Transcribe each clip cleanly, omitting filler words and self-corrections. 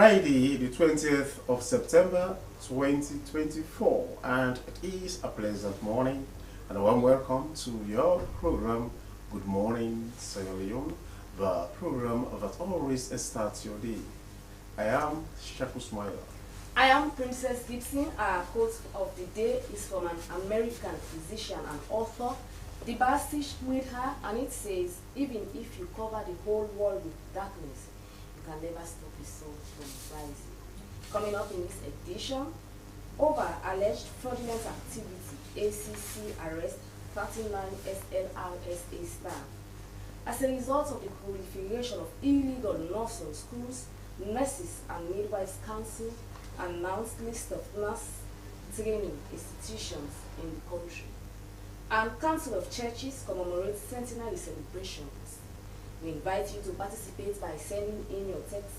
Friday, the 20th of September 2024, and it is a pleasant morning and a warm welcome to your program, Good Morning Sierra Leone, the program that always starts your day. I am Shaku Smiler. I am Princess Gibson. Our quote of the day is from an American physician and author, Slbc Tv, and it says, even if you cover the whole world with darkness, you can never stop the sun from rising. Coming up in this edition, over alleged fraudulent activity, ACC arrest 39 SLRSA staff. As a result of the proliferation of illegal nursing schools, Nurses and Midwives Council announced list of nurse training institutions in the country. And Council of Churches commemorates centenary celebrations. We invite you to participate by sending in your text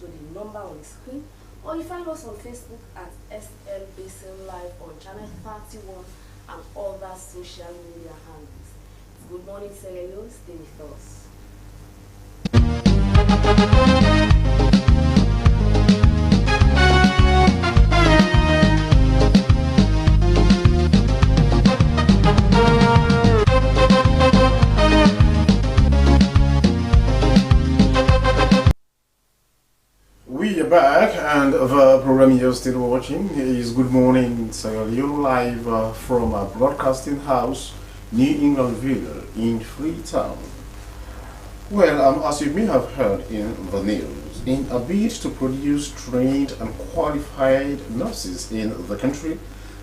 to the number on the screen, or you find us on Facebook at Slbc Live on Channel 31 and other social media handles. Good morning, Sierra Leone. Stay with us. We are back, and the program you're still watching is Good Morning Sierra Leone live from a broadcasting house near Englandville in Freetown. Well, as you may have heard in the news, in a bid to produce trained and qualified nurses in the country,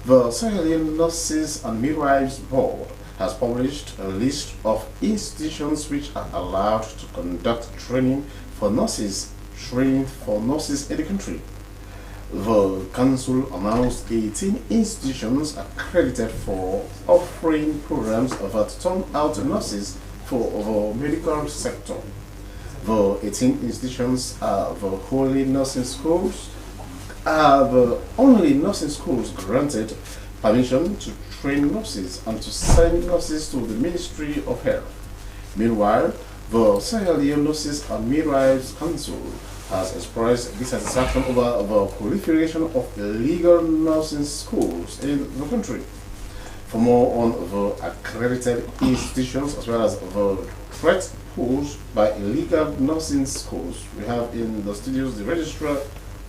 the Sierra Leone Nurses and Midwives Board has published a list of institutions which are allowed to conduct training for nurses in the country. The council announced 18 institutions accredited for offering programs that turn out nurses for the medical sector. The 18 institutions are the only nursing schools granted permission to train nurses and to send nurses to the Ministry of Health. Meanwhile, the Sierra Leone Nurses and Midwives Council has expressed dissatisfaction over the proliferation of illegal nursing schools in the country. For more on the accredited institutions as well as the threat posed by illegal nursing schools, we have in the studios the registrar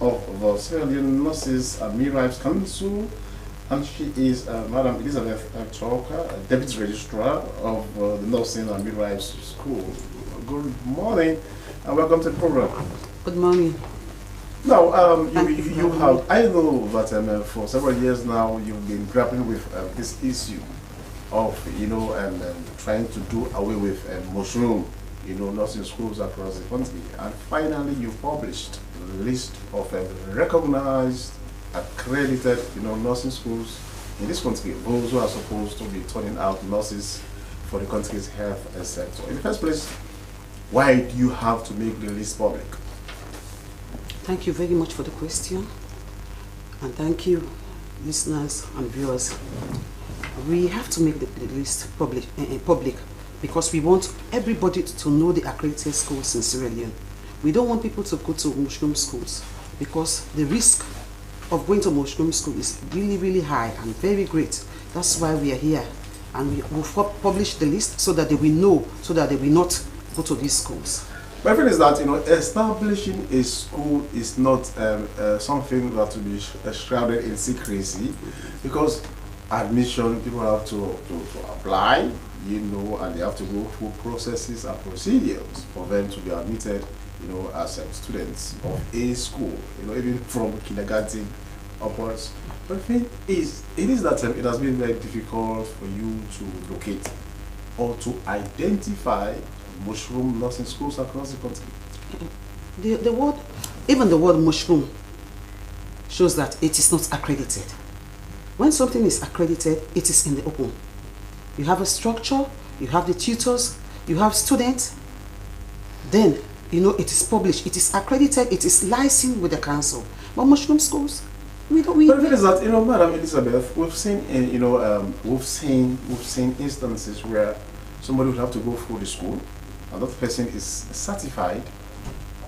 of the Sierra Leone Nurses and Midwives Council, and she is Madam Elizabeth Chalker, Deputy Registrar of the Nursing and Midwives School. Good morning and welcome to the program. Good morning. Now, you have, I know that for several years now you've been grappling with this issue of, trying to do away with mushroom, nursing schools across the country. And finally you published a list of recognized, accredited, nursing schools in this country, those who are supposed to be turning out nurses for the country's health sector. In the first place, why do you have to make the list public? Thank you very much for the question, and thank you, listeners and viewers. We have to make the list public because we want everybody to know the accredited schools in Sierra Leone. We don't want people to go to mushroom schools because the risk of going to mushroom school is really, really high and very great. That's why we are here, and we will publish the list so that they will know, so that they will not go to these schools. My friend is that establishing a school is not something that will be shrouded in secrecy, because admission, people have to apply, and they have to go through processes and procedures for them to be admitted, as students of a school, even from kindergarten upwards. But the thing is, it has been very difficult for you to locate or to identify mushroom nursing schools across the country. Even the word mushroom shows that it is not accredited. When something is accredited, it is in the open. You have a structure, you have the tutors, you have students, then it is published, it is accredited, it is licensed with the council. But mushroom schools, we don't. But the thing is that, Madam Elizabeth, we've seen instances where somebody would have to go through the school, and that person is certified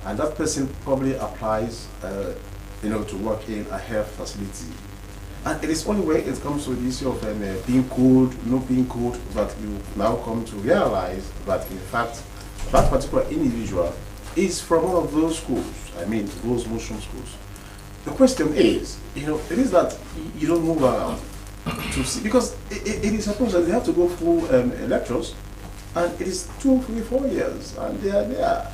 and that person probably applies, to work in a health facility. And it is only when it comes to the issue of being cold, not being cold, that you now come to realize that in fact that particular individual is from one of those schools. I mean, those mushroom schools. The question is, it is that you don't move around to see, because it is supposed that they have to go through lectures, and it is 2, 3, 4 years, and they are there.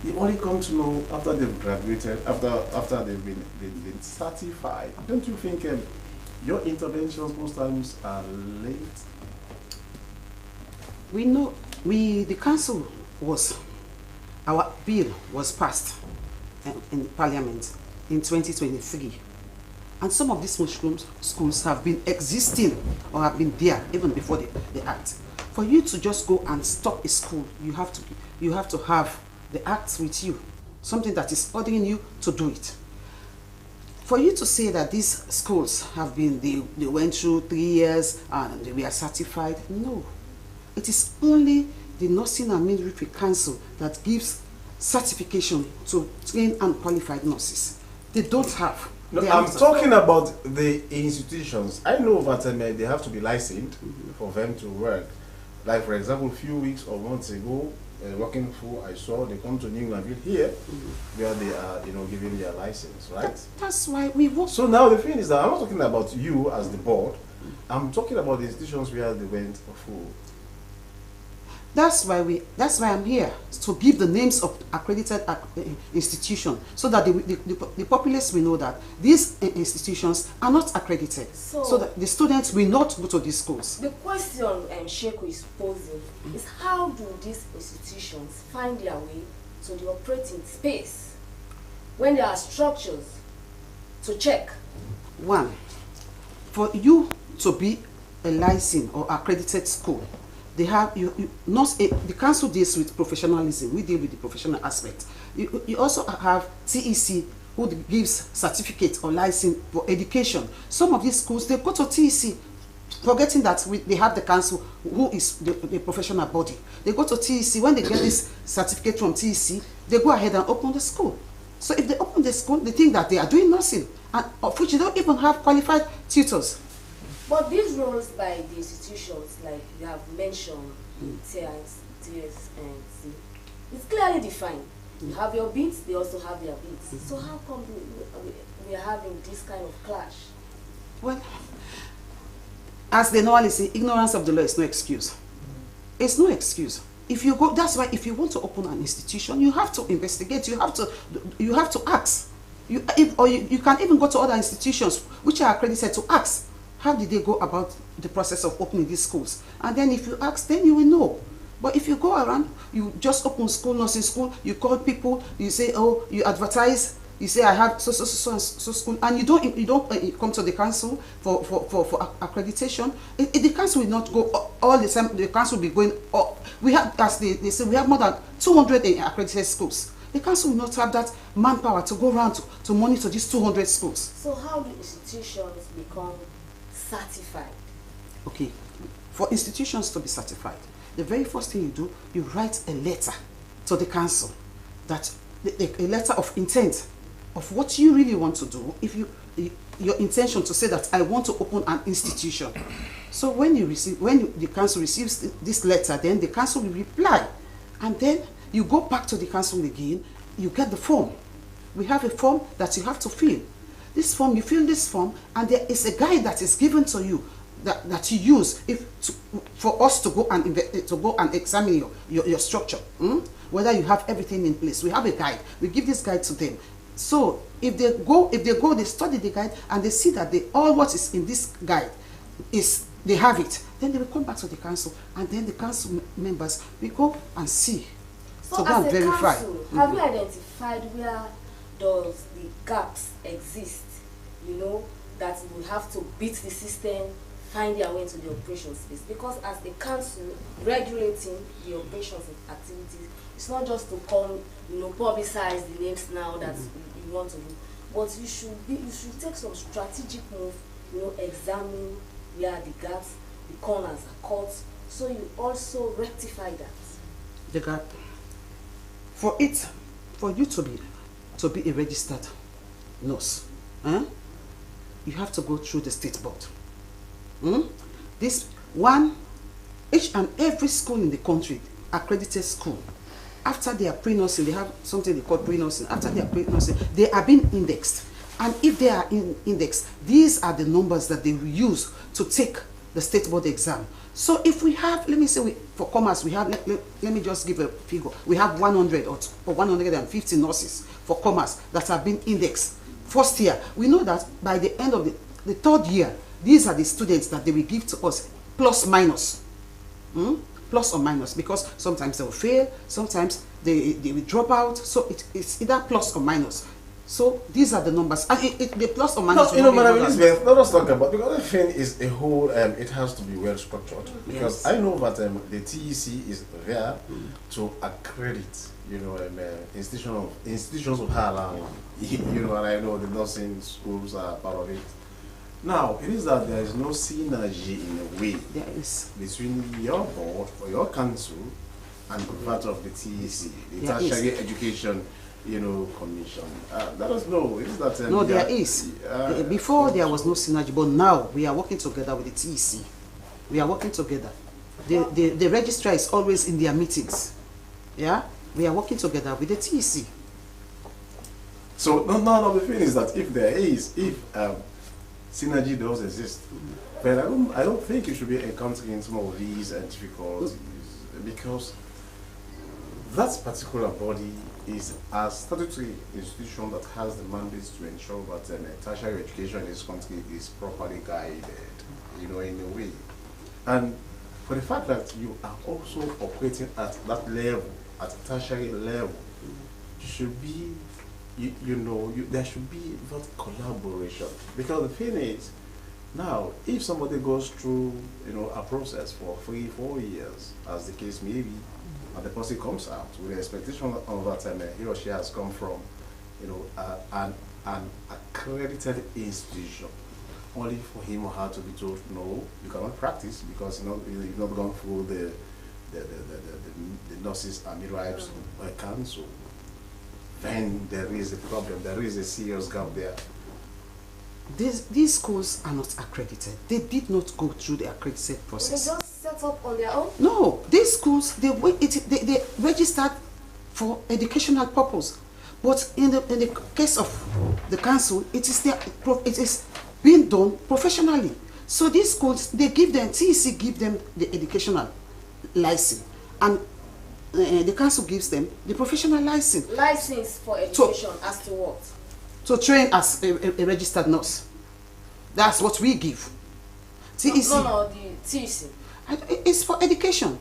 You only come to know after they've graduated, after they've been certified. Don't you think your interventions most times are late? We know, the council our bill was passed in Parliament in 2023. And some of these mushroom schools have been existing or have been there even before the act. For you to just go and stop a school, you have to have the act with you, something that is ordering you to do it. For you to say that these schools have been, they went through 3 years and they were certified, no. It is only the Nursing and Midwifery Council that gives certification to trained and qualified nurses. They don't have. No, I'm talking about the institutions. I know that they have to be licensed for them to work. Like, for example, a few weeks or months ago, working through, I saw they come to New England here, where they are, giving their license, right? That's why we work. So now the thing is that I'm not talking about you as the board. I'm talking about the institutions where they went through. That's why I'm here, to give the names of accredited institutions, so that the populace will know that these institutions are not accredited, so that the students will not go to these schools. The question Sheku is posing is, how do these institutions find their way to the operating space when there are structures to check? One, for you to be a licensed or accredited school, they have the council deals with professionalism. We deal with the professional aspect. You also have TEC, who gives certificate or license for education. Some of these schools, they go to TEC, forgetting that they have the council, who is the professional body. They go to TEC. When they get this certificate from TEC, they go ahead and open the school. So if they open the school, they think that they are doing nursing, and of which they don't even have qualified tutors. But these roles by the institutions, like you have mentioned, TS and C, it's clearly defined. You have your beats, they also have their beats. So how come we are having this kind of clash? Well, as they normally say, ignorance of the law is no excuse. It's no excuse. If you go, that's why if you want to open an institution, you have to investigate. You have to ask. You can even go to other institutions which are accredited to ask. How did they go about the process of opening these schools? And then if you ask, then you will know. But if you go around, you just open school, nursing school, you call people, you say, oh, you advertise, you say, I have so school, and you don't come to the council for accreditation. The council will not go all the time. The council will be going. We have, as they say, we have more than 200 accredited schools. The council will not have that manpower to go around to monitor these 200 schools. So how do institutions become certified? Okay, for institutions to be certified, the very first thing you do, you write a letter to the council, that a letter of intent of what you really want to do. If your intention to say that I want to open an institution. So when the council receives this letter, then the council will reply, and then you go back to the council again. You get the form. We have a form that you have to fill. This form, you fill this form, and there is a guide that is given to you that you use for us to go and examine your structure, whether you have everything in place. We have a guide. We give this guide to them. So if they go, they study the guide and they see that all what is in this guide is they have it. Then they will come back to the council, and then the council members will go and see. So go and verify. Council, have you identified where does the gaps exist? That we have to beat the system, find their way into the operation space. Because as a council regulating the operations and activities, it's not just to come, publicize the names now that you want to do, but you should take some strategic move, examine where the gaps, the corners are cut, so you also rectify that. The gap. For it for you to be a registered nurse, you have to go through the state board. This one, each and every school in the country, accredited school, after they are pre-nursing, they have something they call pre-nursing. After they are pre-nursing, they are being indexed. And if they are indexed, these are the numbers that they will use to take the state board exam. So if we have, let me say, for commerce, we have, let me just give a figure. We have 100 or 150 nurses for commerce that have been indexed. First year, we know that by the end of the third year, these are the students that they will give to us, plus minus. Plus or minus, because sometimes they will fail, sometimes they will drop out. So it's either plus or minus. So these are the numbers. And the plus or minus. No, Madam Elizabeth, let us talk about, because the thing is a whole, it has to be well structured. Because yes. I know that the TEC is there to accredit, institutions of higher learning. And I know the nursing schools are part of it. Now, it is that there is no synergy in a way between your board or your council and that of the TEC, the Tertiary Education, Commission. Let us know. It is that no, there is. Before there was no synergy, but now we are working together with the TEC. We are working together. The registrar is always in their meetings. Yeah, we are working together with the TEC. So now the thing is that if there is, synergy does exist, but I don't think you should be encountering some of these difficulties, because that particular body is a statutory institution that has the mandate to ensure that tertiary education in this country is properly guided, in a way. And for the fact that you are also operating at that level, at a tertiary level, you should be there should be that collaboration, because the thing is, now if somebody goes through a process for 3-4 years, as the case may be, and the person comes out with the expectation of that he or she has come from an accredited institution, only for him or her to be told, no, you cannot practice because you've not gone through the nurses and midwives council, then there is a problem. There is a serious gap there. These schools are not accredited. They did not go through the accredited process. They just set up on their own? No, these schools, they registered for educational purpose. But in the case of the council, it is being done professionally. So these schools, TEC give them the educational license, and the council gives them the professional license. License for education as to what? To train as a registered nurse. That's what we give. TEC. No, the TEC. It's for education.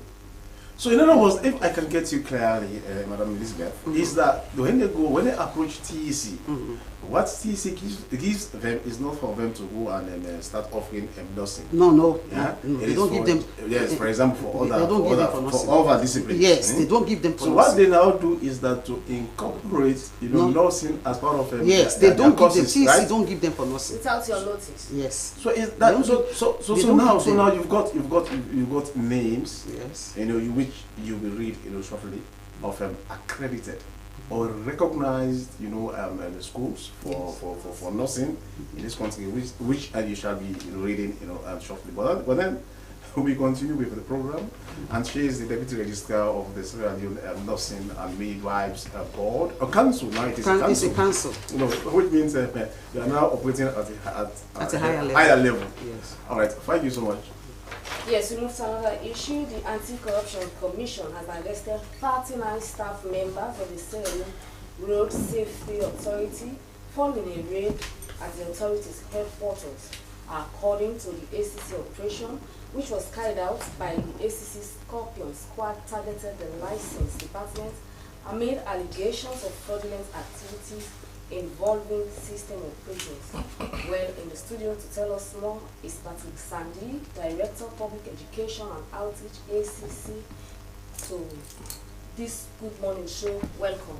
So in other words, if I can get you clearly, Madam Elizabeth, is that when they approach TEC, what TEC gives them is not for them to go and start offering nursing. No. Yeah? They don't give them. Yes, for example, for other disciplines. Yes, they don't give them for nursing. So what they now do is that to incorporate, nursing as part of yes, they don't give them. TEC right? Don't give them for nursing without your notice. Yes. So is that so now you've got names. Yes. Which you will read shortly of accredited or recognized schools for nursing in this country, which you shall be reading shortly. But then we continue with the program, and she is the deputy registrar of the Sierra Leone Nursing and Midwives Board, a council. Now it is a council. It's a council. Which means you are now operating at a higher level. Yes. All right. Thank you so much. Yes, we move to another issue. The Anti-Corruption Commission has arrested 39 staff members of the Sierra Leone Road Safety Authority following a raid at the authority's headquarters, according to the ACC operation, which was carried out by the ACC Scorpion Squad, targeted the license department and made allegations of fraudulent activities involving system operations. Well, in the studio to tell us more is Patrick Sandy, Director of Public Education and Outreach, ACC. So, this Good Morning Show, welcome.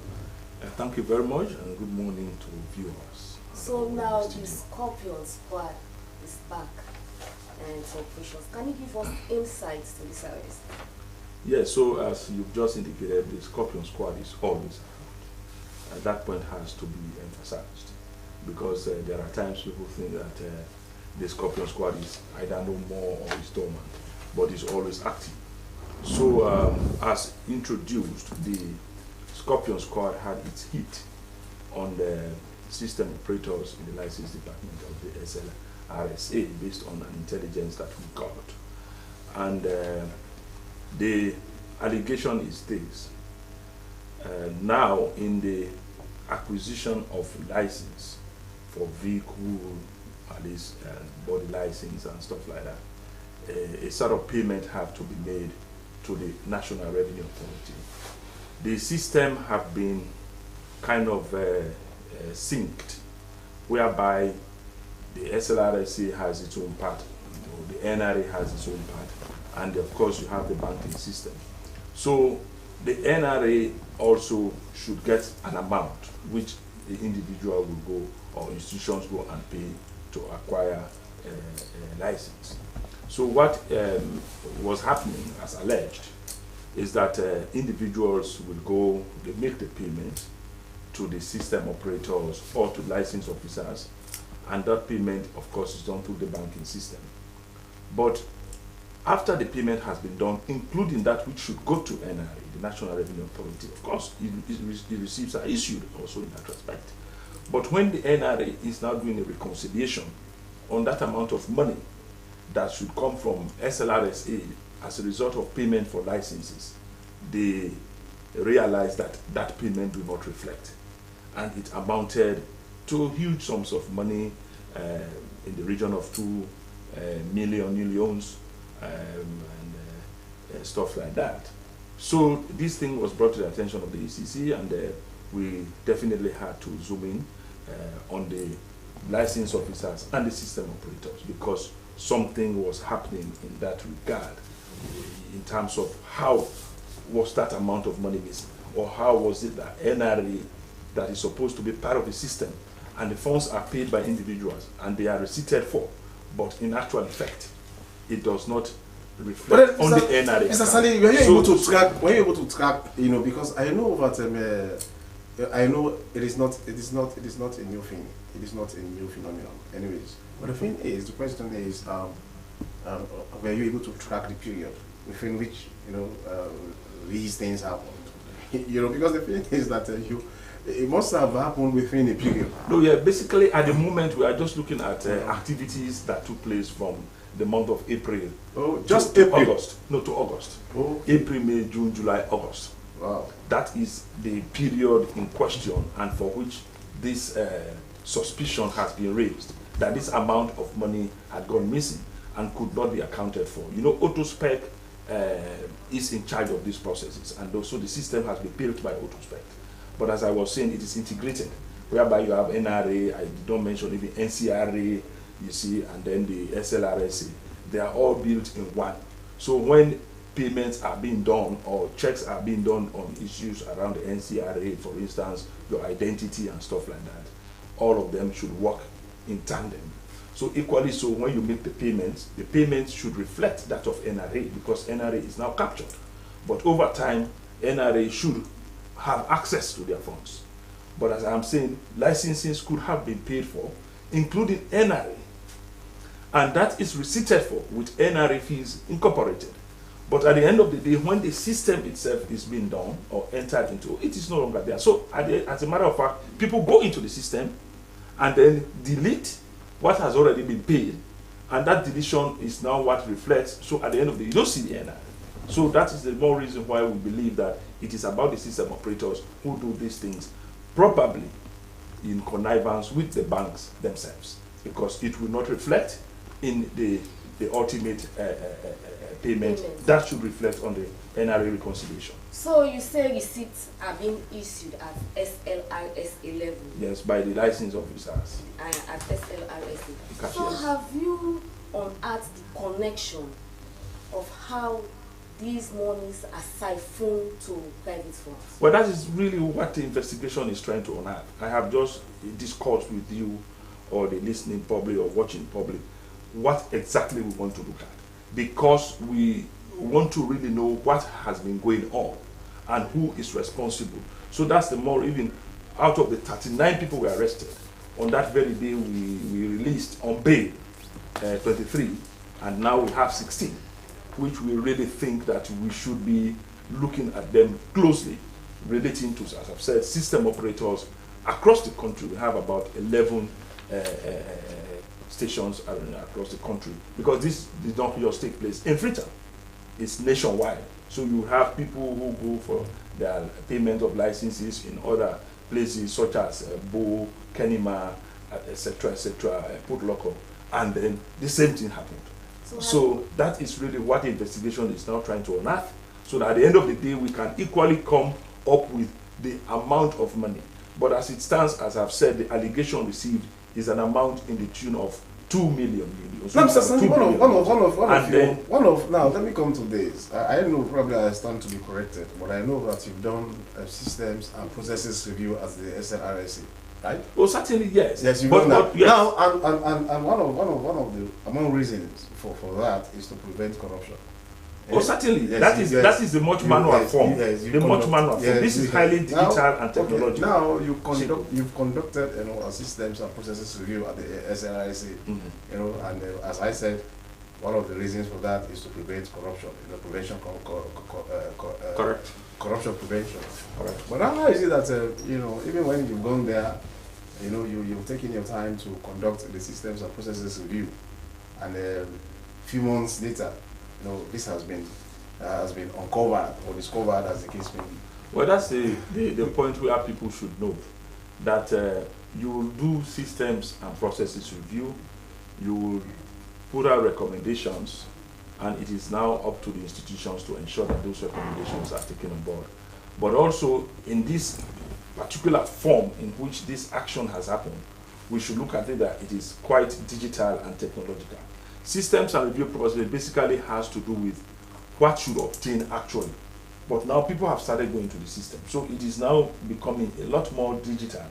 Thank you very much, and good morning to viewers. So now the Scorpion Squad is back and its operations. Can you give us insights to this arrest? Yes, so as you've just indicated, the Scorpion Squad is always that point has to be emphasized, because there are times people think that the Scorpion Squad is either no more or is dormant, but is always active. So as introduced, the Scorpion Squad had its hit on the system operators in the license department of the SLRSA based on an intelligence that we got. And the allegation is this. Now in the acquisition of license for vehicle, at least body license and stuff like that, a sort of payment have to be made to the National Revenue Authority. The system have been kind of synced, whereby the SLRSA has its own part, the NRA has its own part, and of course you have the banking system. So the NRA also should get an amount which the individual will go or institutions go and pay to acquire a license. So what was happening, as alleged, is that individuals will go, they make the payment to the system operators or to license officers, and that payment, of course, is done through the banking system. But after the payment has been done, including that which should go to NRA, the National Revenue Authority, of course, the receipts are issued also in that respect. But when the NRA is now doing a reconciliation on that amount of money that should come from SLRSA as a result of payment for licenses, they realize that that payment do not reflect. And it amounted to huge sums of money in the region of 2 millions and stuff like that. So this thing was brought to the attention of the ECC, and we definitely had to zoom in on the license officers and the system operators, because something was happening in that regard in terms of how was that amount of money missing, or how was it that NRA, that is supposed to be part of the system, and the funds are paid by individuals and they are receipted for, but in actual effect it does not reflect on the NRA. Mr. Sally, were you able to track, you know, because I know that I know it is not a new thing. It is not a new phenomenon. Anyways, but the thing is, the question is, were you able to track the period within which, you know, these things happened? You know, because the thing is that it must have happened within a period. No, yeah, basically at the moment we are just looking at activities that took place from the month of April. Oh, just April? August. No, to August. Oh. April, May, June, July, August. Wow. That is the period in question, and for which this suspicion has been raised, that this amount of money had gone missing and could not be accounted for. You know, Autospec is in charge of these processes, and also the system has been built by Autospec. But as I was saying, it is integrated, whereby you have NRA, I don't mention even NCRA, you see, and then the SLRSA. They are all built in one. So when payments are being done or checks are being done on issues around the NCRA, for instance, your identity and stuff like that, all of them should work in tandem. So equally so, when you make the payments should reflect that of NRA, because NRA is now captured. But over time, NRA should have access to their funds. But as I'm saying, licenses could have been paid for, including NRA, and that is receipted for with NRA fees incorporated. But at the end of the day, when the system itself is being done or entered into, it is no longer there. So as a matter of fact, people go into the system and then delete what has already been paid, and that deletion is now what reflects. So at the end of the day, you don't see the NRA. So that is the more reason why we believe that it is about the system operators who do these things, probably in connivance with the banks themselves, because it will not reflect in the ultimate payment. That should reflect on the NRA reconciliation. So you say receipts are being issued at SLRSA level? Yes, by the license officers. At SLRSA. So have you unearthed the connection of how these monies are siphoned to private funds? Well, that is really what the investigation is trying to unearth. I have just discussed with you or the listening public or watching public what exactly we want to look at, because we want to really know what has been going on and who is responsible. So that's the more, even out of the 39 people we arrested, on that very day we released on bail 23, and now we have 16, which we really think that we should be looking at them closely, relating to, as I've said, system operators across the country. We have about 11 stations across the country, because this did not just take place in Freetown. It's nationwide. So you have people who go for their payment of licenses in other places such as Bo, Kenema, etc., Port Loco, and then the same thing happened. So that is really what the investigation is now trying to unearth, so that at the end of the day we can equally come up with the amount of money. But as it stands, as I've said, the allegation received is an amount in the tune of 2 million. Now, let me come to this. I know probably I stand to be corrected, but I know that you've done systems and processes review as the SLRC, right? Well, certainly yes. Yes, you've done that. Yes. Now, and one of the among reasons for that is to prevent corruption. Oh, certainly. Yes, that is the much manual form. This is highly digital and technological. Okay. Now you've conducted systems and processes review at the SLIC. And as I said, one of the reasons for that is to prevent corruption. Prevention, correct. Corruption prevention. Correct. But how is it that even when you've gone there, you've taken your time to conduct the systems and processes review, and a few months later, this has been uncovered or discovered, as the case may be? Well, that's the point where people should know that you will do systems and processes review, you will put out recommendations, and it is now up to the institutions to ensure that those recommendations are taken on board. But also, in this particular form in which this action has happened, we should look at it that it is quite digital and technological. Systems and review process basically has to do with what should obtain actually. But now people have started going to the system. So it is now becoming a lot more digital.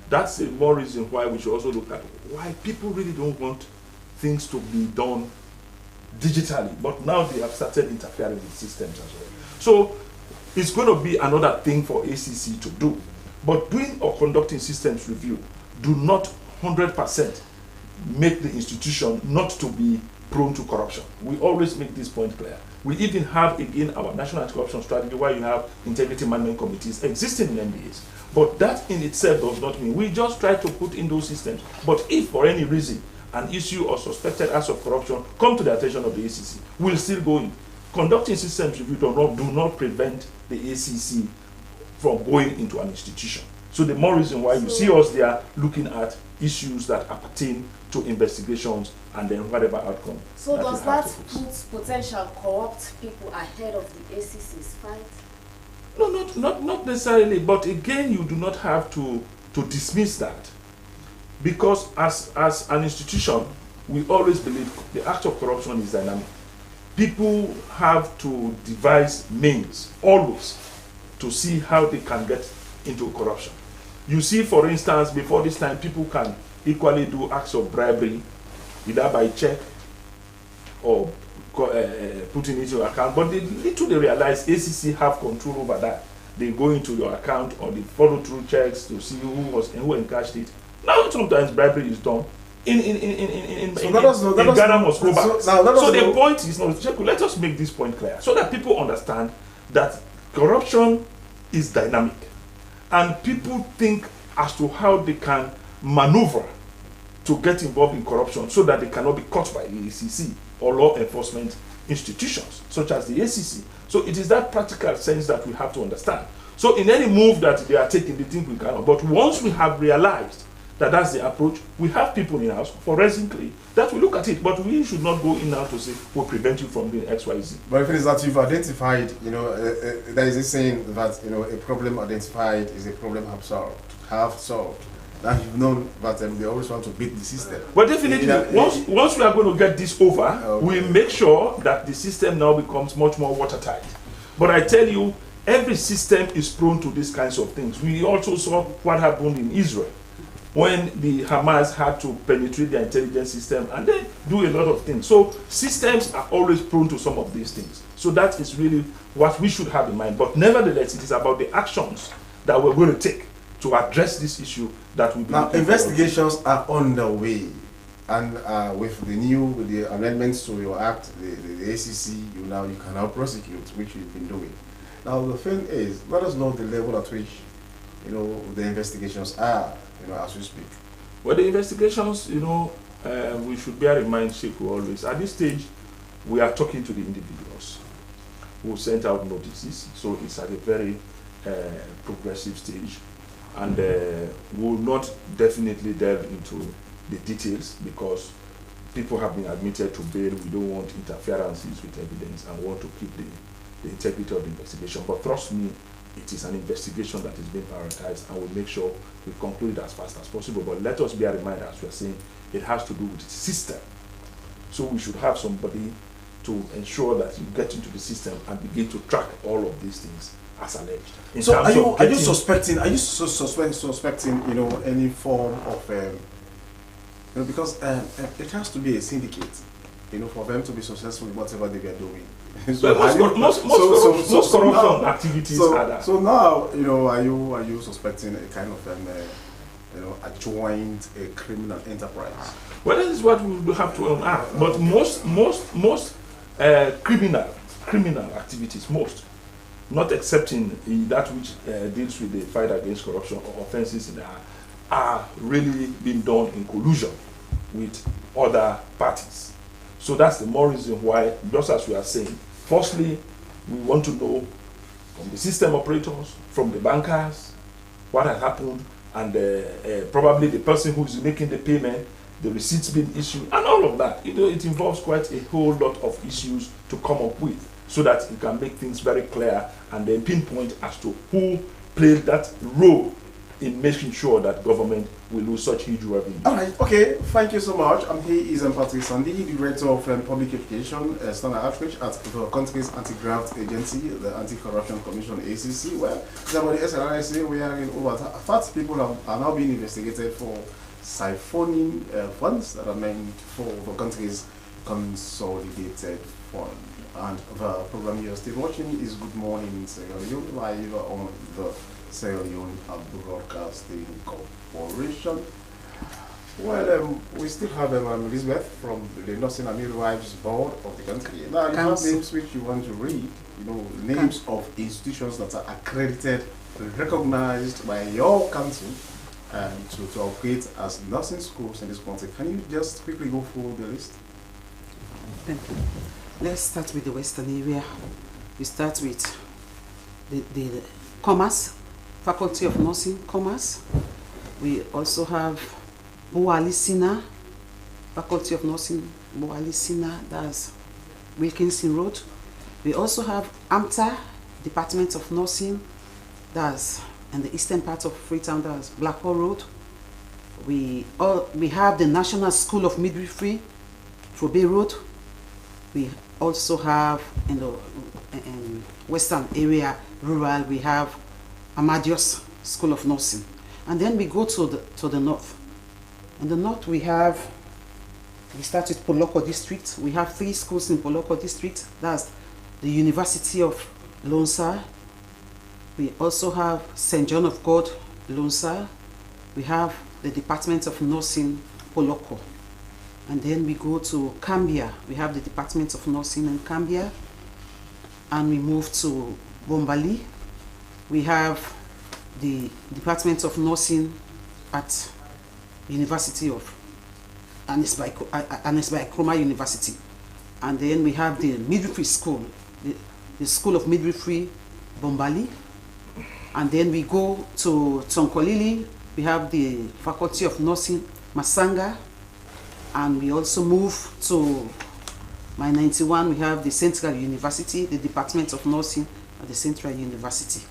That's a more reason why we should also look at why people really don't want things to be done digitally. But now they have started interfering with systems as well. So it's going to be another thing for ACC to do. But doing or conducting systems review do not 100% make the institution not to be prone to corruption. We always make this point clear. We even have, again, our national anti-corruption strategy where you have integrity management committees existing in MBAs. But that in itself does not mean we just try to put in those systems. But if for any reason an issue or suspected acts of corruption come to the attention of the ACC, we'll still go in. Conducting systems review do not prevent the ACC from going into an institution. So the more reason why you see us there looking at issues that appertain to investigations and then whatever outcome. So does that put potential corrupt people ahead of the ACC's fight? No, not necessarily, but again, you do not have to dismiss that. Because as an institution, we always believe the act of corruption is dynamic. People have to devise means, always, to see how they can get into corruption. You see, for instance, before this time, people can equally do acts of bribery, either by check or putting it into your account. But little they realize ACC have control over that. They go into your account or they follow through checks to see who encashed it. Now sometimes bribery is done. Ghana must go back. So the point is not, let us make this point clear so that people understand that corruption is dynamic. And people think as to how they can maneuver to get involved in corruption so that they cannot be caught by the ACC or law enforcement institutions such as the ACC. So it is that practical sense that we have to understand. So in any move that they are taking, they think we cannot. But once we have realized that that's the approach, we have people in house forensically that will look at it. But we should not go in now to say we'll prevent you from doing X, Y, Z. But if it is that you've identified, there is a saying that a problem identified is a problem half solved. Now you've known that they always want to beat the system. But definitely, once we are going to get this over, we make sure that the system now becomes much more watertight. But I tell you, every system is prone to these kinds of things. We also saw what happened in Israel when the Hamas had to penetrate their intelligence system and then do a lot of things. So systems are always prone to some of these things. So that is really what we should have in mind. But nevertheless, it is about the actions that we're going to take to address this issue that will be. Now, investigations are underway, and with the amendments to your act, the ACC, you can now prosecute, which you've been doing. Now, the thing is, let us know the level at which the investigations are, as we speak. Well, the investigations, we should bear in mind, Sheikh, always at this stage, we are talking to the individuals who sent out notices, so it's at a very progressive stage, and we will not definitely delve into the details because people have been admitted to bail. We don't want interferences with evidence and want to keep the integrity of the investigation. But trust me, it is an investigation that is being prioritized, and we'll make sure we conclude it as fast as possible. But let us bear in mind, as we are saying, it has to do with the system. So we should have somebody to ensure that you get into the system and begin to track all of these things as alleged. So are you suspecting any form of because it has to be a syndicate for them to be successful in whatever they are doing. Most corruption activities are that. So now are you suspecting a kind of a joint criminal enterprise? Well, that is what we will have to unearth. But most criminal activities, not excepting that which deals with the fight against corruption or offences are really being done in collusion with other parties. So that's the more reason why, just as we are saying, firstly, we want to know from the system operators, from the bankers, what has happened, and probably the person who is making the payment, the receipts being issued, and all of that. It involves quite a whole lot of issues to come up with, so that you can make things very clear and then pinpoint as to who played that role in making sure that government will lose such huge revenue. All right, okay, thank you so much. He is Patrick Sandy, the Director of Public Education, Standard Outreach at the country's anti-graft agency, the Anti-Corruption Commission, ACC. Well, it's about the SLRIC. We are in over 30 people are now being investigated for siphoning funds that are meant for the country's consolidated fund. And the program you're still watching is Good Morning Sierra Leone, live on the Sierra Leone Broadcasting Corporation. Well, we still have Elizabeth from the Nursing and Midwives Board of the country. Now, you have names which you want to read, names of institutions that are accredited, recognized by your council to operate as nursing schools in this country. Can you just quickly go through the list? Thank you. Let's start with the Western area. We start with the Commerce, Faculty of Nursing, Commerce. We also have Boalisina, Faculty of Nursing, Boalisina, that's Wilkinson Road. We also have AMTA, Department of Nursing, that's in the eastern part of Freetown, that's Blackwell Road. We have the National School of Midwifery, Fobe Road. We also have in the western area, rural, we have Amadios School of Nursing. And then we go to the north. In the north we start with Poloko District. We have 3 schools in Poloko District. That's the University of Lonsa. We also have St. John of God, Lonsa. We have the Department of Nursing, Poloko. And then we go to Cambia. We have the Department of Nursing in Cambia. And we move to Bombali. We have the Department of Nursing at University of Anisbai Kroma University. And then we have the Midwifery School, the School of Midwifery, Bombali. And then we go to Tonkolili. We have the Faculty of Nursing, Masanga. And we also move to my 91, we have the Central University, the Department of Nursing at the Central University.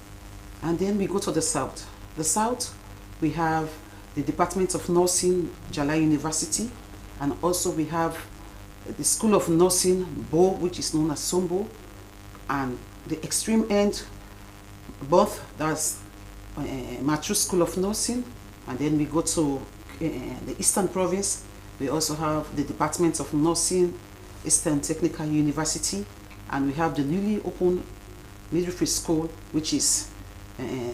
And then we go to the south. The south, we have the Department of Nursing, Jala University, and also we have the School of Nursing, Bo, which is known as Sombo, and the extreme end, both, that's Matru School of Nursing, and then we go to the Eastern Province. We also have the Department of Nursing, Eastern Technical University, and we have the newly opened Midwifery School, which is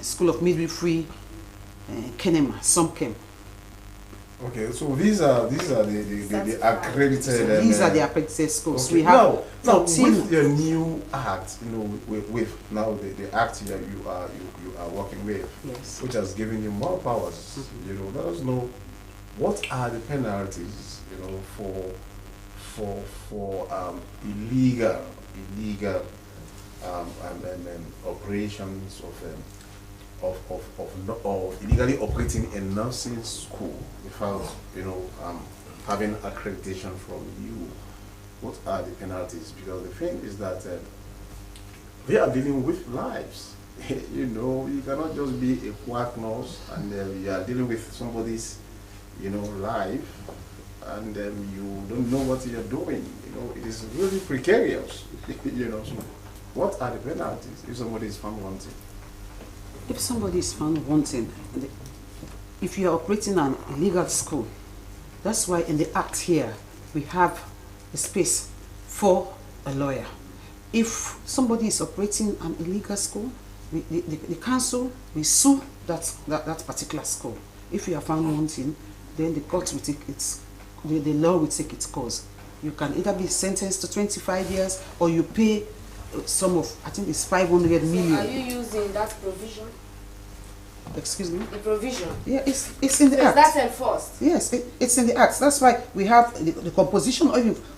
School of Midwifery, Kenema, some came. Okay, so these are the accredited. So these are the accredited schools. Okay. We have now 14. with your new act, with now the act that you are working with, Yes. which has given you more powers. Let us know what are the penalties, for illegal operations of illegally operating a nursing school without having accreditation from you. What are the penalties? Because the thing is that they are dealing with lives. You cannot just be a quack nurse and you are dealing with somebody's life, and you don't know what you're doing. It is really precarious. So what are the penalties if somebody is found wanting? If somebody is found wanting, if you are operating an illegal school, that's why in the act here we have a space for a lawyer. If somebody is operating an illegal school, the council will sue that particular school. If you are found wanting, then the court will take the law will take its course. You can either be sentenced to 25 years or you pay sum of, I think it's 500 million. Are you using that provision? Excuse me? The provision? Yeah, it's in the act. Is that enforced? Yes, it's in the act. That's why we have the composition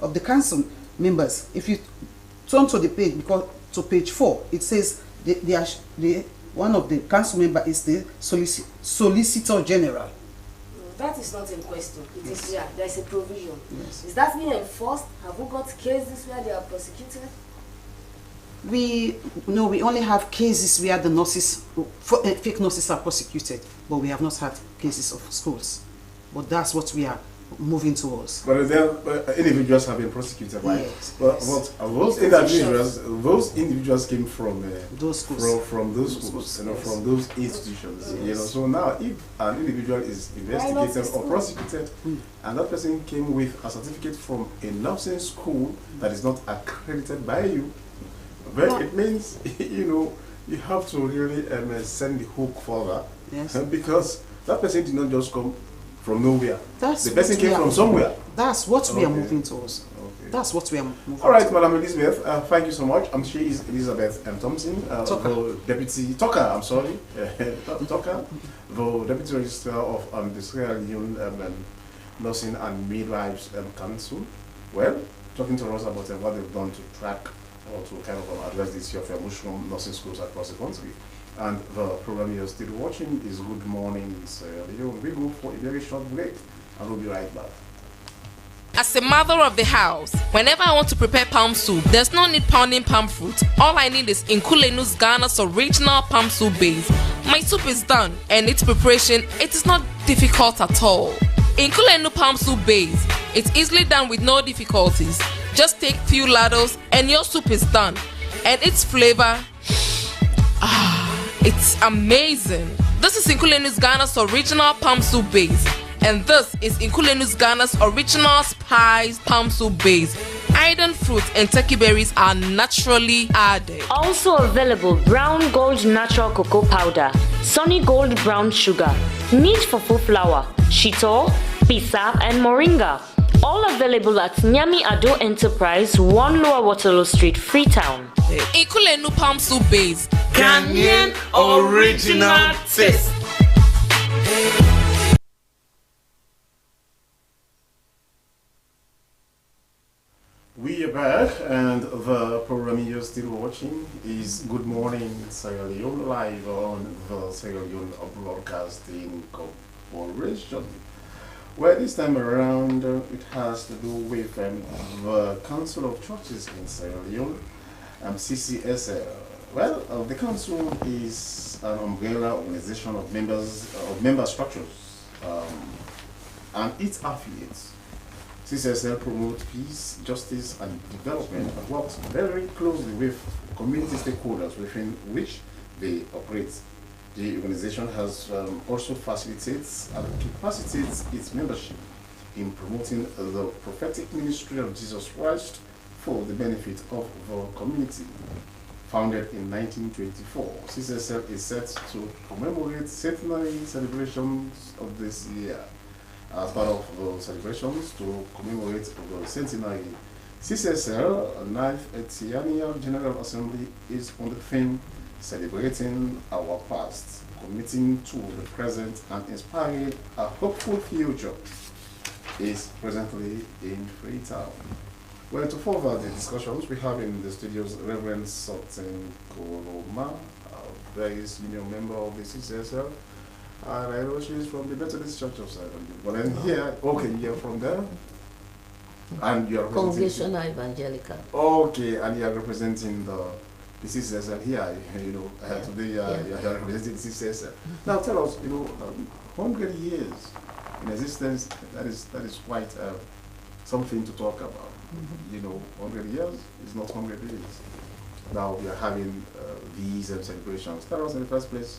of the council members. If you turn to the page, because to page 4, it says one of the council member is the Solicitor General. That is not in question. It is here. There is a provision. Yes. Is that being enforced? Have we got cases where they are prosecuted? We only have cases where the nurses, fake nurses are prosecuted, but we have not had cases of schools. But that's what we are moving towards. But then individuals have been prosecuted, right? Yes. But those individuals came from Those schools. from those schools, Yes. from those institutions. Yes. So now, if an individual is investigated or prosecuted, and that person came with a certificate from a nursing school that is not accredited by you, well, it means you have to really send the hook further. Yes. Because that person did not just come from nowhere. The person came from somewhere. That's what we are Okay. moving towards. Okay. That's what we are moving All right, towards. Madam Elizabeth, thank you so much. She is Elizabeth Thompson, the Deputy Tucker, Tucker, the Deputy Registrar of the Sierra Leone Nursing and Midwives Council. Well, talking to us about what they've done to track or to kind of address this issue of mushroom nursing schools across the country. And the program you're still watching is Good Morning Sierra Leone. We go for a very short break and we'll be right back. As a mother of the house, whenever I want to prepare palm soup, there's no need pounding palm fruit. All I need is Nkulenu's Ghana's original palm soup base. My soup is done, and its preparation, it is not difficult at all. Nkulenu palm soup base, it's easily done with no difficulties. Just take few ladles and your soup is done. And its flavor, it's amazing. This is Nkulenu's Ghana's original palm soup base. And this is Nkulenu's Ghana's original spiced palm soup base. Iron fruit and turkey berries are naturally added. Also available Brown Gold Natural Cocoa Powder, Sunny Gold Brown Sugar, Neat Fufu Flour, Shito, Pisa and Moringa. All available at Nyami Ado Enterprise, 1 Lower Waterloo Street, Freetown. Nkulenu palm soup base. Ghanaian original taste. We are back, and the program you're still watching is Good Morning Sierra Leone, live on the Sierra Leone Broadcasting Corporation. Well, this time around, it has to do with the Council of Churches in Sierra Leone, CCSL. Well, the council is an umbrella organization of member structures and its affiliates. CCSL promotes peace, justice, and development and works very closely with community stakeholders within which they operate. The organization has also facilitates and capacitates its membership in promoting the prophetic ministry of Jesus Christ for the benefit of the community. Founded in 1924, CCSL is set to commemorate centenary celebrations of this year. As part of the celebrations to commemorate the centenary, CCSL 9th Sierra General Assembly is on the theme Celebrating Our Past, Committing to the Present and Inspiring a Hopeful Future, is presently in Freetown. Well, to further the discussions, we have in the studios Reverend Sultan Kenema, a very senior member of the CCSL, and I know she is from the Methodist Church of Sierra Leone. But then here, okay, you're from there? And you are Congregational Evangelical. Okay, and you are representing the CCSL here, today you are representing the CCSL. Now tell us, 100 years in existence, that is quite something to talk about. 100 years is not 100 days. Now we are having these celebrations. Tell us in the first place,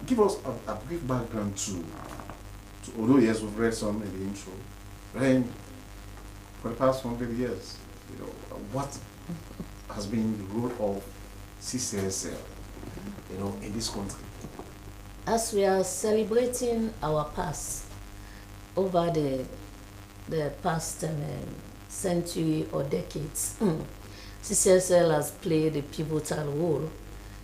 give us a brief background to although yes, we've read some in the intro, then for the past 100 years, what has been the role of CCSL, in this country? As we are celebrating our past over the past century or decades, CCSL has played a pivotal role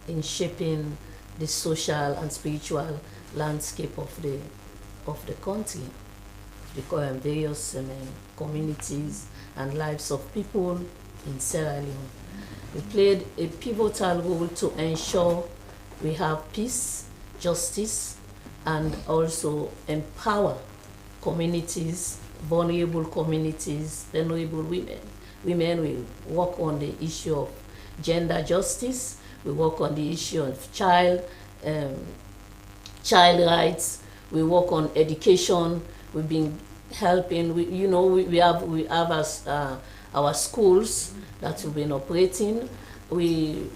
in shaping the social and spiritual landscape of the country, the various communities and lives of people in Sierra Leone. We played a pivotal role to ensure we have peace, justice, and also empower communities, vulnerable women. We work on the issue of gender justice. We work on the issue of child rights. We work on education. We've been helping. We have our schools that we've been operating. We've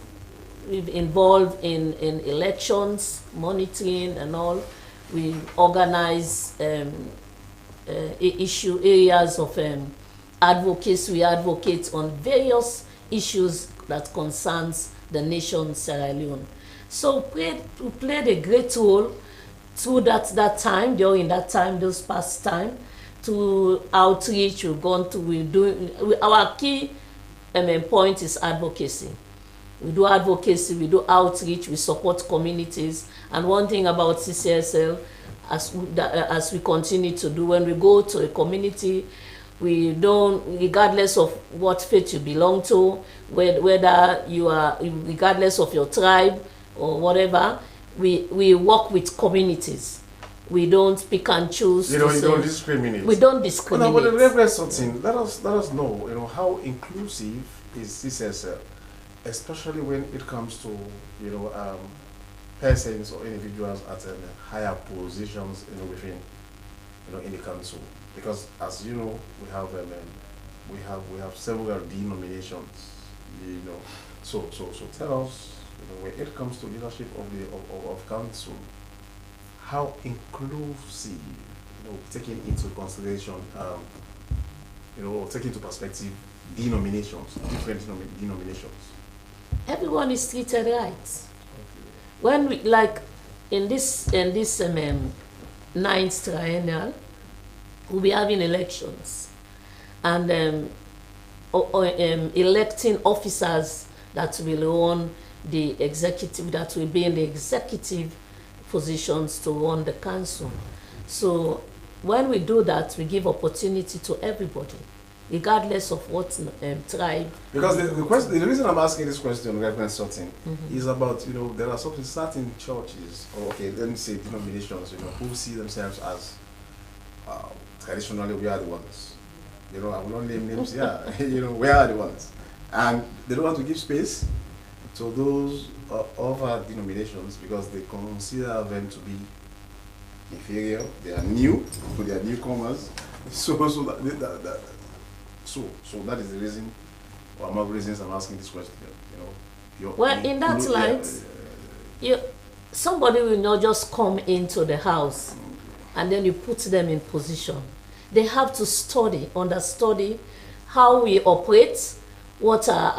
involved in elections, monitoring, and all. We organize areas of advocacy. We advocate on various issues that concerns the nation Sierra Leone. So we played a great role through that time, during that time, those past time, to outreach. Our key point is advocacy. We do advocacy, we do outreach, we support communities. And one thing about CCSL, as we continue to do, when we go to a community, we don't, regardless of what faith you belong to, whether you are, regardless of your tribe or whatever, we work with communities. We don't pick and choose. You don't discriminate. We don't discriminate. But the Reverend Sultan, let us know, how inclusive is CCSL, especially when it comes to, persons or individuals at higher positions, within, in the council. Because as you know, we have several denominations, So tell us, when it comes to leadership of council, how inclusive, taking into consideration, taking into perspective denominations, different denominations. Everyone is treated right. When we, like in this 9th triennial, we'll be having elections and electing officers that will run the executive, that will be in the executive positions to run the council. So when we do that, we give opportunity to everybody, regardless of what tribe. Because the reason I'm asking this question, Reverend Sultan, is about, there are certain churches, or let me say denominations, who see themselves as traditionally we are the ones. I will not name names here. We are the ones. And they don't want to give space to those other denominations because they consider them to be inferior. They are new, so they are newcomers. So that is the reason, or among the reasons I'm asking this question. Well, in that light, somebody will not just come into the house and then you put them in position. They have to understudy how we operate, what are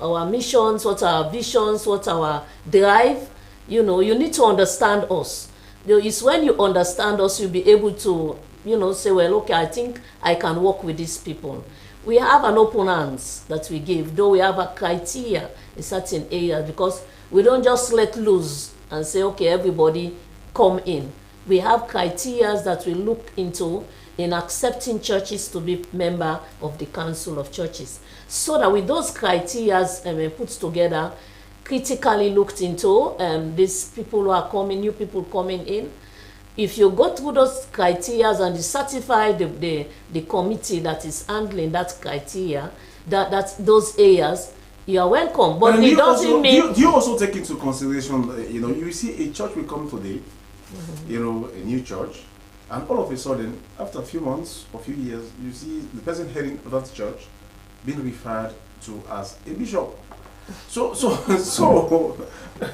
our missions, what are our visions, what are our drive. You know, you need to understand us. It's when you understand us, you'll be able to, you know, say, well, okay, I think I can work with these people. We have an open hands that we give, though we have a criteria in certain areas, because we don't just let loose and say, okay, everybody come in. We have criteria that we look into in accepting churches to be member of the Council of Churches. So that with those criteria put together, critically looked into, these people who are coming, new people coming in, if you go through those criteria and you certify the committee that is handling that criteria, that those areas, you are welcome. But it doesn't mean... Do you also take into consideration, you know, you see a church will come today, you know, a new church, and all of a sudden, after a few months or few years, you see the person heading that church being referred to as a bishop. So,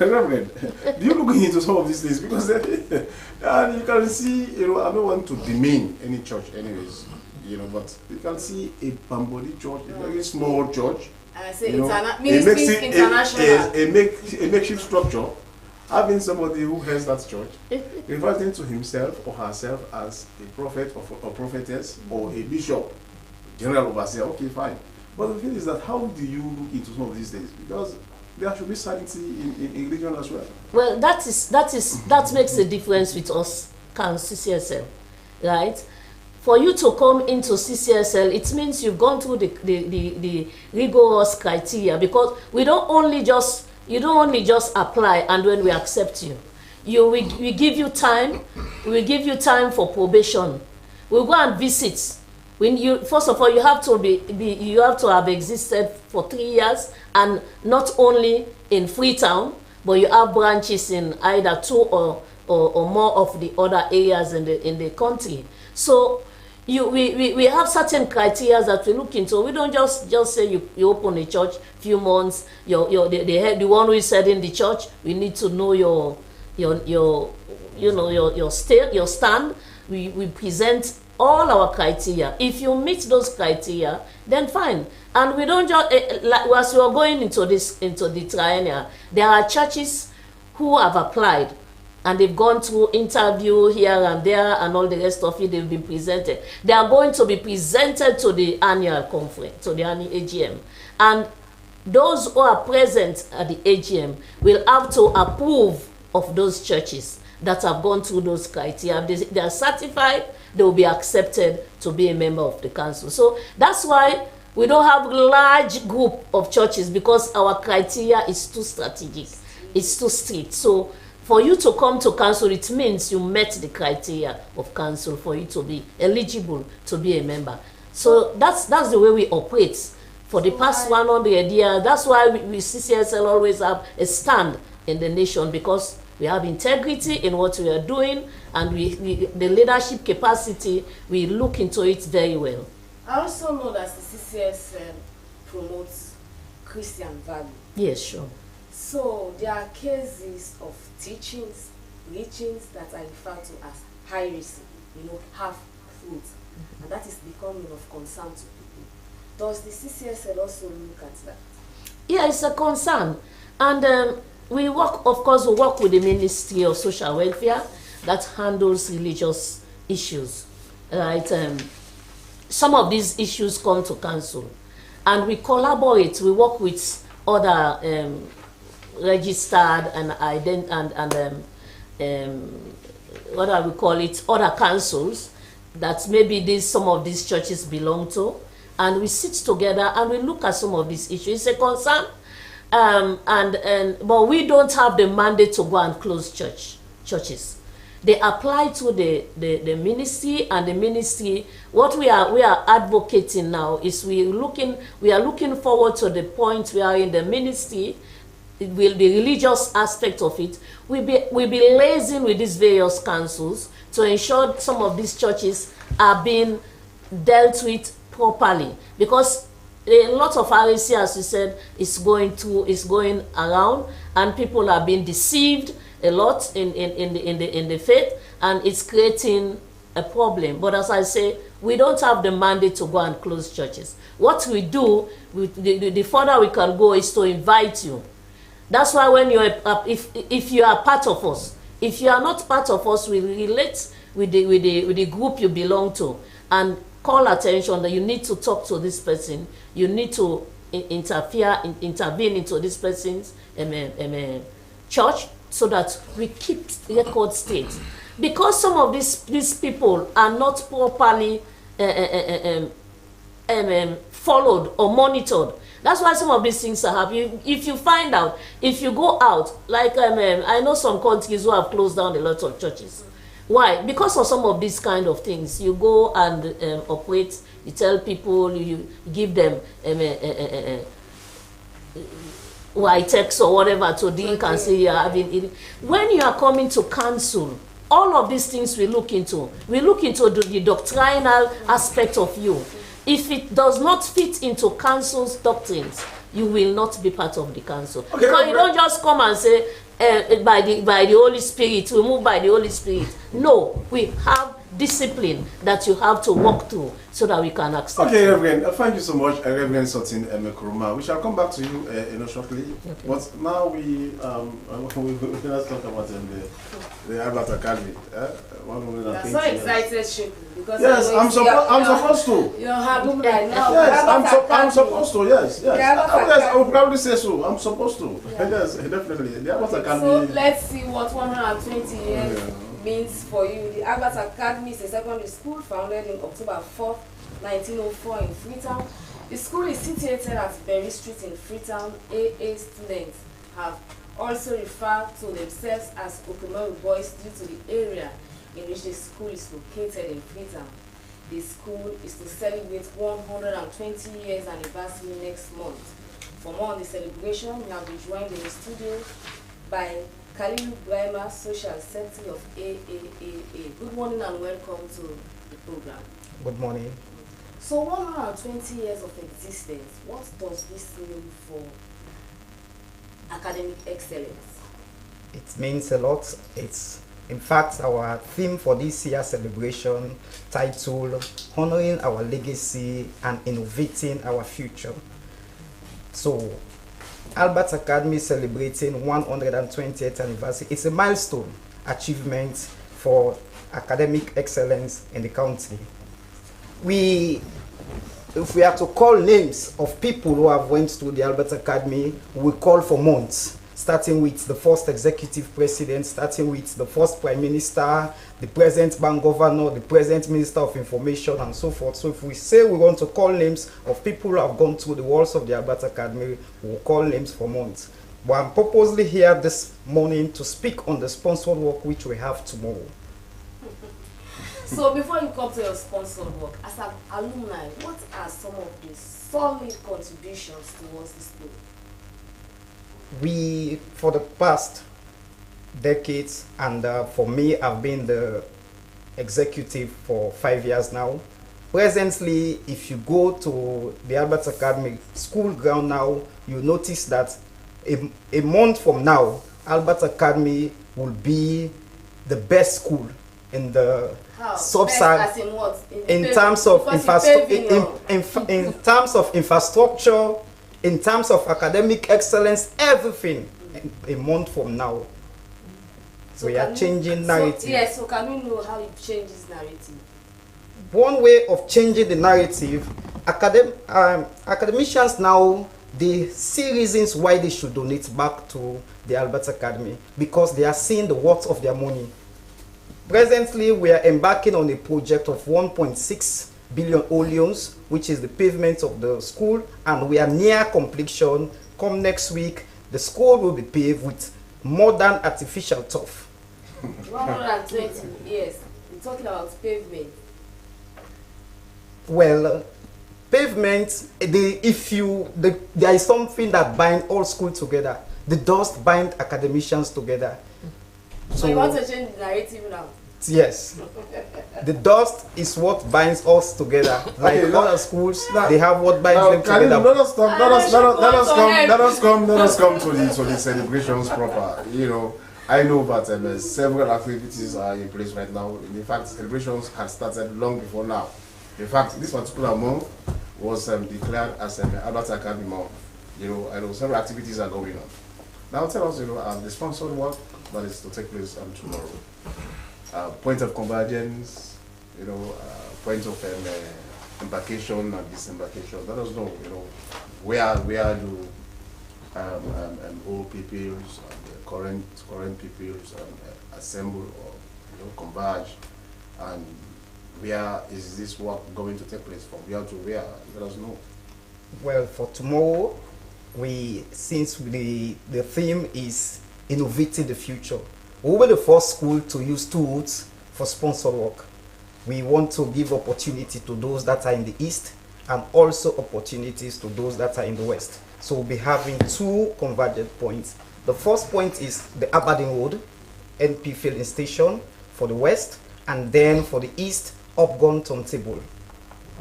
Reverend, do you look into some of these things? Because and you can see, you know, I don't want to demean any church anyways, you know, but you can see a Bambodi church, a very small church. I say you know, international. A makeshift structure, having somebody who heads that church, referring to himself or herself as a prophet or prophetess or a bishop, general overseer, okay, fine. But the thing is that how do you look into some of these things? Because there should be sanity in religion as well. Well, that makes a difference with us, CCSL, right? For you to come into CCSL, it means you've gone through the rigorous criteria, because you don't only just apply and when we accept you. We give you time. We give you time for probation. We'll go and visit. When you, first of all, you have to have existed for 3 years, and not only in Freetown, but you have branches in either 2 or more of the other areas in the country. So we have certain criteria that we look into. We don't just say you open a church, few months, the one who is heading the church, we need to know your stand. We present all our criteria. If you meet those criteria, then fine. And we don't just like as we are going into the triennial, there are churches who have applied and they've gone through interview here and there and all the rest of it. They've been presented. They are going to be presented to the annual conference, to the annual AGM, and those who are present at the AGM will have to approve of those churches that have gone through those criteria. They are certified, they will be accepted to be a member of the council. So that's why we don't have a large group of churches, because our criteria is too strategic, it's too strict. So for you to come to council, it means you met the criteria of council for you to be eligible to be a member. So that's the way we operate for the past 100 years. That's why we CCSL always have a stand in the nation, because we have integrity in what we are doing, and the leadership capacity, we look into it very well. I also know that the CCSL promotes Christian value. Yes, sure. So there are cases of teachings, preachings that are referred to as heresy, half truth, and that is becoming of concern to people. Does the CCSL also look at that? Yeah, it's a concern, and we work with the Ministry of Social Welfare that handles religious issues, right? Some of these issues come to council, and we collaborate. We work with other registered and what I would call it, other councils that maybe some of these churches belong to, and we sit together and we look at some of these issues. It's a concern. But we don't have the mandate to go and close churches. They apply to the ministry, and the ministry, what we are advocating now is we are looking forward to the point where in the ministry, the religious aspect of it, we'll be liaising with these various councils to ensure some of these churches are being dealt with properly, because a lot of heresy, as you said, is going around, and people are being deceived a lot in the faith, and it's creating a problem. But as I say, we don't have the mandate to go and close churches. What we do, the further we can go is to invite you. That's why when you're, if you are part of us, if you are not part of us, we relate with the group you belong to and call attention that you need to talk to this person, you need to intervene into this person's church so that we keep record state. Because some of these people are not properly followed or monitored. That's why some of these things are happening. If you find out, if you go out, like I know some countries who have closed down a lot of churches. Why? Because of some of these kind of things. You go and operate, you tell people, you give them white text or whatever to drink and say you're having it. When you are coming to council, all of these things we look into. We look into the doctrinal aspect of you. If it does not fit into council's doctrines, you will not be part of the council. Okay, because you don't just come and say, by the Holy Spirit, we move by the Holy Spirit. No, we have discipline that you have to walk through so that we can accept. Okay, Reverend, thank you so much, Reverend Sotin Mekroma. We shall come back to you shortly. Okay. But now we let's talk about the Albert Academy. I'm so excited, because yes, I'm supposed to. You have right now. Yes, I'm supposed to. Yes. I would probably say so. I'm supposed to. Yeah. Yes, definitely. The Albert Academy. So let's see what 120 years means for you. The Albert Academy is a secondary school founded in October 4th, 1904 in Freetown. The school is situated at Berry Street in Freetown. AA students have also referred to themselves as Okumeru boys due to the area in which the school is located in Freetown. The school is to celebrate 120 years anniversary next month. For more on the celebration, we have been joined in the studio by Kalilu Brahma, Social Secretary of AAAA. Good morning and welcome to the program. Good morning. So 120 years of existence, what does this mean for academic excellence? It means a lot. It's in fact our theme for this year's celebration titled Honoring Our Legacy and Innovating Our Future. So Albert Academy celebrating 120th anniversary. It's a milestone achievement for academic excellence in the country. If we are to call names of people who have went to the Albert Academy, we call for months, starting with the first executive president, starting with the first prime minister, the present bank governor, the present minister of information, and so forth. So if we say we want to call names of people who have gone through the walls of the Albert Academy, we'll call names for months. But I'm purposely here this morning to speak on the sponsored work which we have tomorrow. So before you come to your sponsored work, as an alumni, what are some of the solid contributions towards the school? We, for the past decades, and for me, I've been the executive for 5 years now. Presently, if you go to the Albert Academy school ground now, you notice that a month from now, Albert Academy will be the best school in the sub-Saharan, in terms of infrastructure, in terms of academic excellence, everything. A month from now, so we are changing narrative. So can we know how it changes narrative? One way of changing the narrative, academicians now, they see reasons why they should donate back to the Albert Academy, because they are seeing the worth of their money. Presently, we are embarking on a project of 1.6 billion oleums, which is the pavement of the school, and we are near completion. Come next week, the school will be paved with modern artificial turf. 120 years. We're talking about pavement. Well, pavement, there is something that binds all schools together. The dust binds academicians together. So you want to change the narrative now? Yes. The dust is what binds us together. Like other schools, they have what binds them together. Let us come to the celebrations proper. You know, I know that several activities are in place right now. In fact, celebrations had started long before now. In fact, this particular month was declared as an Albert Academy month. You know, I know several activities are going on. Now tell us, the sponsored work that is to take place tomorrow. Point of convergence, point of embarkation and disembarkation. Let us know, where do old peoples and current peoples assemble or converge, and where is this work going to take place from? Where to where? Let us know. Well, for tomorrow, since the theme is innovating the future, we were the first school to use tools for sponsored work. We want to give opportunity to those that are in the east and also opportunities to those that are in the west. So we'll be having two convergent points. The first point is the Aberdeen Road NP filling station for the west, and then for the east, Upgun Turntable.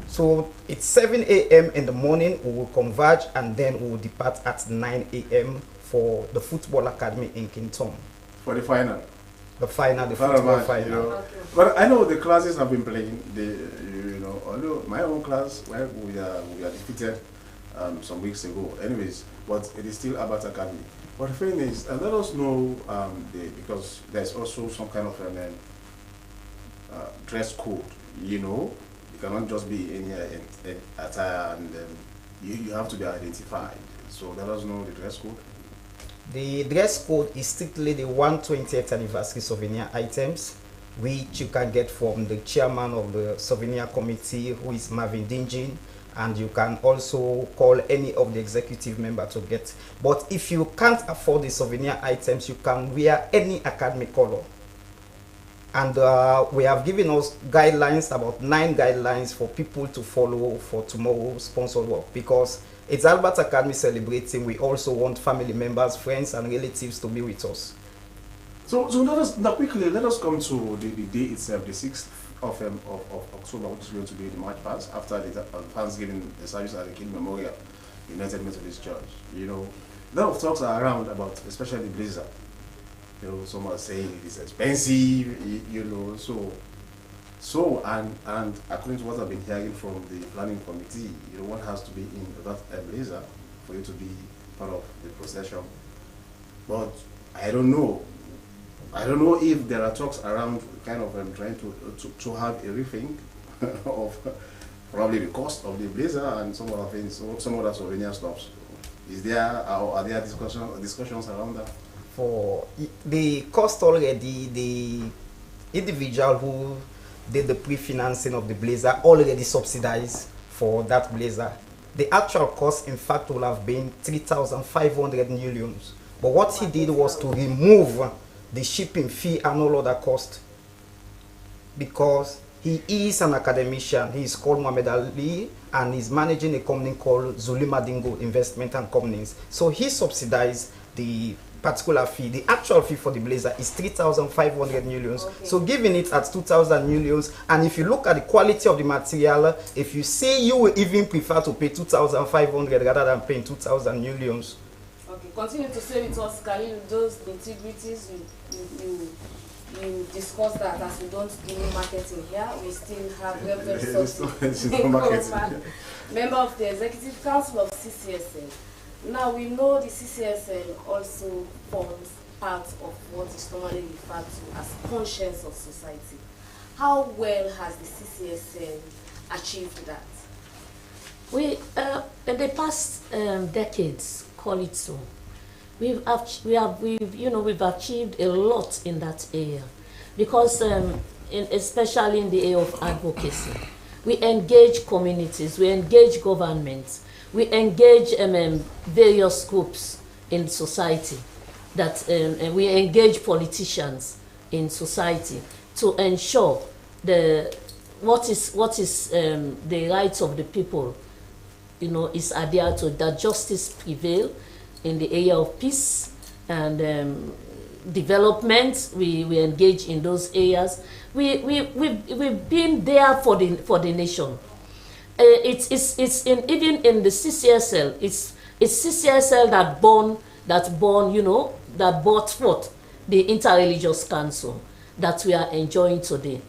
So it's 7 a.m. in the morning, we will converge, and then we will depart at 9 a.m. for the Football Academy in Kington. For the final? The football match, final. Okay. But I know the classes have been playing, although my own class, where we are defeated some weeks ago. Anyways, but it is still Albert Academy. But the thing is, let us know, because there's also some kind of dress code, You cannot just be in attire, and you have to be identified. So let us know the dress code. The dress code is strictly the 120th anniversary souvenir items, which you can get from the chairman of the souvenir committee, who is Marvin Dingin, and you can also call any of the executive members to get. But if you can't afford the souvenir items, you can wear any academic color. And we have given us guidelines, about 9 guidelines for people to follow for tomorrow's sponsored work, because it's Albert Academy celebrating. We also want family members, friends, and relatives to be with us. So let us come to the day itself, the 6th of October, which is going to be the March Pass after the Thanksgiving, the service at the King Memorial United Methodist Church. A lot of talks are around about, especially the blazer. Some are saying it is expensive, So and according to what I've been hearing from the planning committee, one has to be in that blazer for you to be part of the procession. But I don't know if there are talks around kind of trying to have a rethink of probably the cost of the blazer and some other things, some other souvenir stuff. Are there discussions around that? For the cost already, the individual who did the pre-financing of the blazer already subsidized for that blazer. The actual cost, in fact, will have been 3,500 millions. But what he did was to remove the shipping fee and all other cost, because he is an academician. He is called Mohamed Ali, and he's managing a company called Zulima Dingo Investment and Companies. So he subsidized the particular fee. The actual fee for the blazer is 3,500 millions. Okay. So giving it at 2,000 millions, and if you look at the quality of the material, if you say you will even prefer to pay 2,500 rather than paying 2,000 millions. Okay, continue to say with us, Khalil, those integrities you discuss that, as we don't do marketing here. We still have member of the Executive Council of CCSL. Now we know the CCSL also forms part of what is normally referred to as conscience of society. How well has the CCSL achieved that? We in the past decades, call it so, we've achieved a lot in that area, because especially in the area of advocacy, we engage communities, we engage governments, we engage various groups in society, that we engage politicians in society to ensure what is the rights of the people, is adhered to, that justice prevail in the area of peace and development. We engage in those areas. We've been there for the nation. It's even in the CCSL. It's CCSL that brought forth the Interreligious Council that we are enjoying today.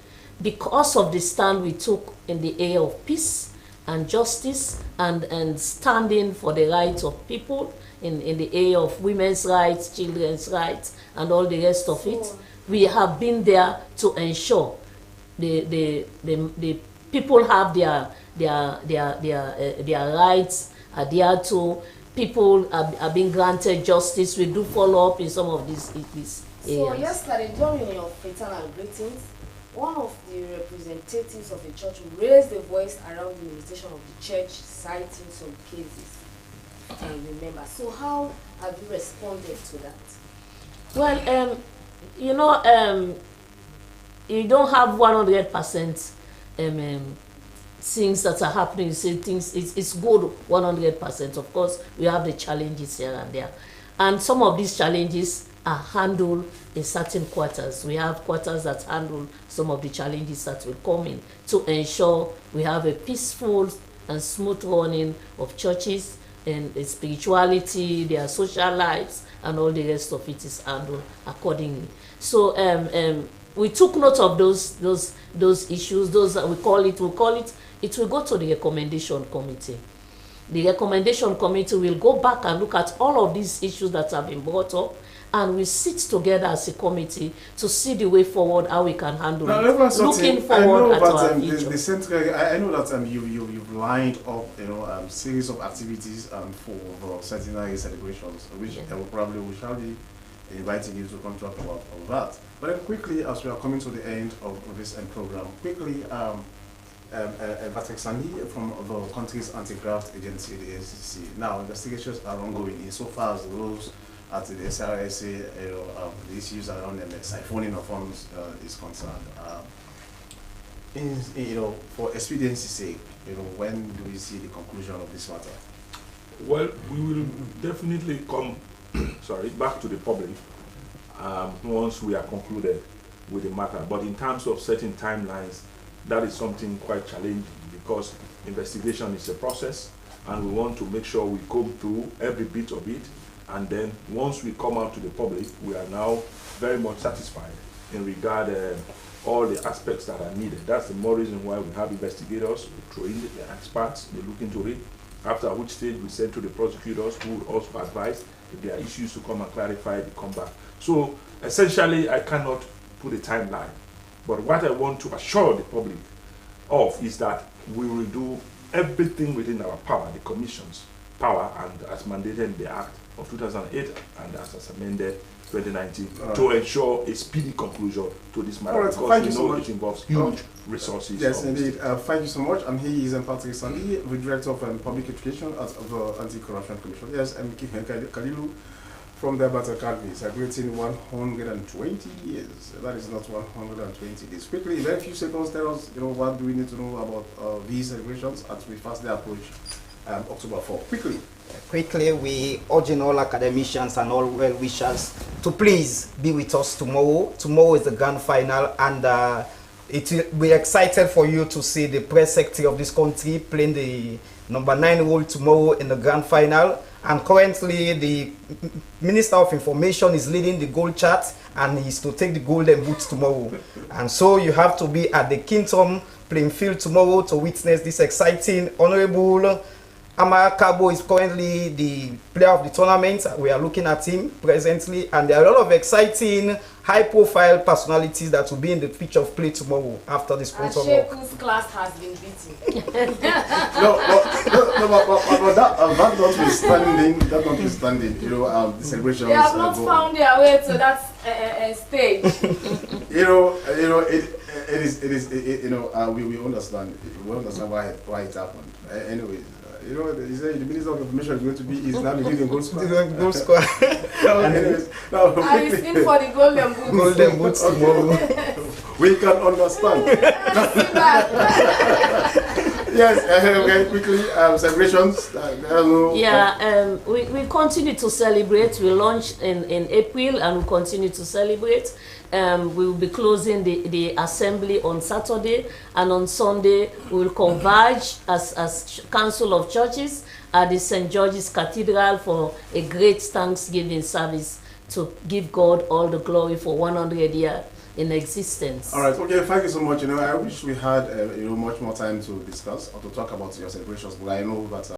Because of the stand we took in the area of peace and justice and standing for the rights of people in the area of women's rights, children's rights, and all the rest of it, we have been there to ensure the people have their rights adhered to. People are being granted justice. We do follow up in some of these areas. So yesterday, during your fraternal greetings, one of the representatives of the church raised the voice around the administration of the church, citing some cases. I remember. So how have you responded to that? Well, you don't have 100% things that are happening. You say things, it's good 100%. Of course, we have the challenges here and there. And some of these challenges are handled in certain quarters. We have quarters that handle some of the challenges that will come in to ensure we have a peaceful and smooth running of churches, and spirituality, their social lives, and all the rest of it is handled accordingly. So we took note of those issues. Those we call it. It will go to the recommendation committee. The recommendation committee will go back and look at all of these issues that have been brought up, and we sit together as a committee to see the way forward, how we can handle it. Looking forward at our future. I know that you've lined up series of activities for centenary celebrations, which we shall be inviting you to come talk about all that. But then quickly, as we are coming to the end of this program, quickly, Patrick Sandy from the country's anti-graft agency, the SCC. Now, investigations are ongoing insofar as the rules at the SRSA, the issues around siphoning of funds is concerned. For expediency's sake, when do we see the conclusion of this matter? Well, we will definitely come, back to the public once we are concluded with the matter. But in terms of setting timelines, that is something quite challenging because investigation is a process, and we want to make sure we comb through every bit of it. And then once we come out to the public, we are now very much satisfied in regard all the aspects that are needed. That's the more reason why we have investigators, we throw in the experts, they look into it, after which stage we send to the prosecutors who would also advise if there are issues to come and clarify, they come back. So essentially, I cannot put a timeline. But what I want to assure the public of is that we will do everything within our power, the Commission's power, and as mandated in the Act of 2008 and as amended 2019, to ensure a speedy conclusion to this matter, because we know it involves huge resources. Yes, indeed. Thank you so much. And he is Patrick Sandy, the Director of Public Education at the Anti-Corruption Commission. Yes, and Kalilu from the Alberta Academy, celebrating 120 years. That is not 120 days. Quickly, in very few seconds, tell us, what do we need to know about these celebrations as we fastly approach October 4. Quickly, we urging all academicians and all well-wishers to please be with us tomorrow. Tomorrow is the grand final, and we're excited for you to see the press secretary of this country playing the number 9 role tomorrow in the grand final. And currently, the Minister of Information is leading the gold chart, and he's to take the golden boots tomorrow. And so you have to be at the Kingdom playing field tomorrow to witness this exciting. Honorable Amara Kabo is currently the player of the tournament. We are looking at him presently, and there are a lot of exciting, high-profile personalities that will be in the pitch of play tomorrow after the sponsor walk. And Sheku's class has been beaten. but that notwithstanding, the celebrations. They have not found their way to that stage. We understand. We understand why it happened. Anyways. He said the Minister of Information is going to be now leading goal squad. Goal squad. And he's in for the golden boots. Golden boots tomorrow. We can understand. Yes, quickly, celebrations. We continue to celebrate. We launched in April and we continue to celebrate. We will be closing the assembly on Saturday, and on Sunday we will converge as Council of Churches at the St. George's Cathedral for a great Thanksgiving service to give God all the glory for 100 years in existence. All right, okay, thank you so much. I wish we had much more time to discuss or to talk about your celebrations, but I know that